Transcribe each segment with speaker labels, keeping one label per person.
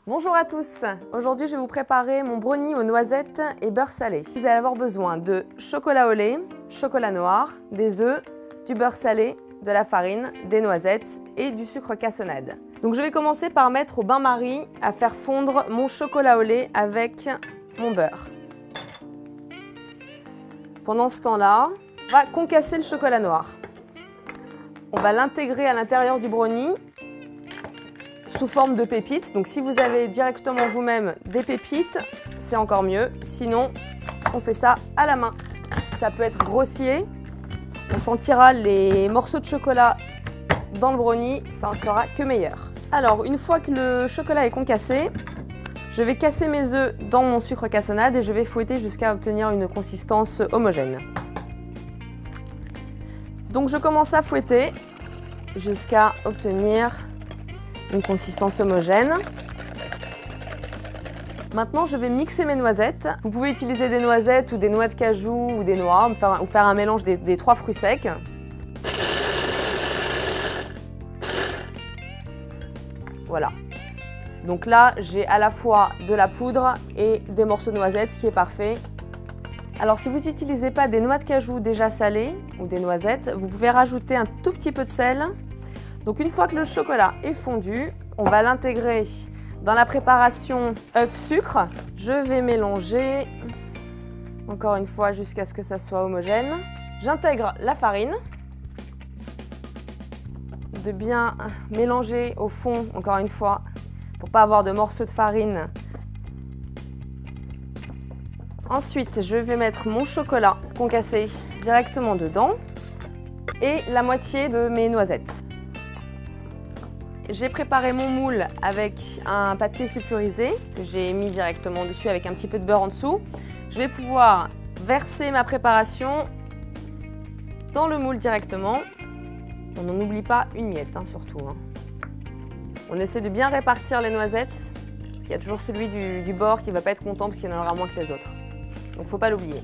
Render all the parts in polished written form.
Speaker 1: Bonjour à tous, aujourd'hui je vais vous préparer mon brownie aux noisettes et beurre salé. Vous allez avoir besoin de chocolat au lait, chocolat noir, des œufs, du beurre salé, de la farine, des noisettes et du sucre cassonade. Donc je vais commencer par mettre au bain-marie à faire fondre mon chocolat au lait avec mon beurre. Pendant ce temps-là, on va concasser le chocolat noir. On va l'intégrer à l'intérieur du brownie sous forme de pépites. Donc si vous avez directement vous-même des pépites, c'est encore mieux. Sinon, on fait ça à la main. Ça peut être grossier. On sentira les morceaux de chocolat dans le brownie, ça en sera que meilleur. Alors, une fois que le chocolat est concassé, je vais casser mes œufs dans mon sucre cassonade et je vais fouetter jusqu'à obtenir une consistance homogène. Donc je commence à fouetter jusqu'à obtenir une consistance homogène. Maintenant, je vais mixer mes noisettes. Vous pouvez utiliser des noisettes ou des noix de cajou ou des noix, ou faire un mélange des trois fruits secs. Voilà. Donc là, j'ai à la fois de la poudre et des morceaux de noisettes, ce qui est parfait. Alors, si vous n'utilisez pas des noix de cajou déjà salées ou des noisettes, vous pouvez rajouter un tout petit peu de sel. Donc, une fois que le chocolat est fondu, on va l'intégrer dans la préparation œuf-sucre. Je vais mélanger, encore une fois, jusqu'à ce que ça soit homogène. J'intègre la farine. De bien mélanger au fond, encore une fois, pour ne pas avoir de morceaux de farine. Ensuite, je vais mettre mon chocolat concassé directement dedans et la moitié de mes noisettes. J'ai préparé mon moule avec un papier sulfurisé que j'ai mis directement dessus avec un petit peu de beurre en dessous. Je vais pouvoir verser ma préparation dans le moule directement. On n'en oublie pas une miette, surtout. On essaie de bien répartir les noisettes, parce qu'il y a toujours celui du bord qui ne va pas être content parce qu'il y en aura moins que les autres. Donc il ne faut pas l'oublier.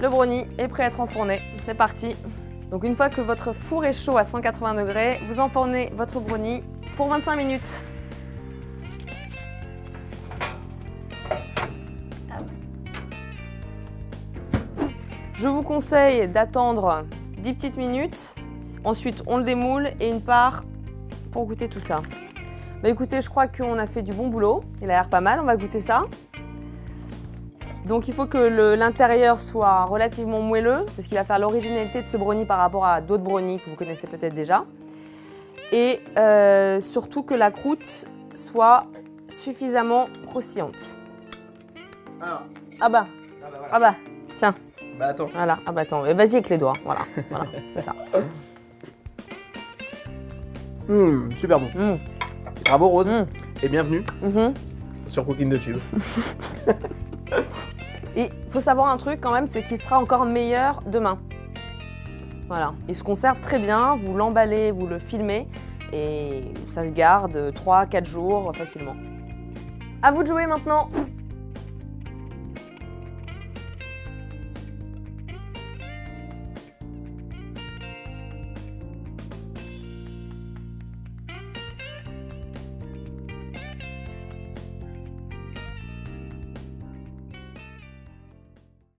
Speaker 1: Le brownie est prêt à être enfourné, c'est parti. Donc une fois que votre four est chaud à 180 degrés, vous enfournez votre brownie pour 25 minutes. Je vous conseille d'attendre 10 petites minutes. Ensuite, on le démoule et une part pour goûter tout ça. Bah écoutez, je crois qu'on a fait du bon boulot. Il a l'air pas mal, on va goûter ça. Donc il faut que l'intérieur soit relativement moelleux. C'est ce qui va faire l'originalité de ce brownie par rapport à d'autres brownies que vous connaissez peut-être déjà. Et surtout que la croûte soit suffisamment croustillante.
Speaker 2: Alors.
Speaker 1: Voilà. Ah bah, tiens.
Speaker 2: Bah attends.
Speaker 1: Voilà, ah bah attends, vas-y avec les doigts, voilà, c'est ça.
Speaker 2: Super bon. Bravo Rose et bienvenue sur Cooking de Tube.
Speaker 1: Et il faut savoir un truc quand même, c'est qu'il sera encore meilleur demain. Voilà, il se conserve très bien, vous l'emballez, vous le filmez et ça se garde 3-4 jours facilement. À vous de jouer maintenant.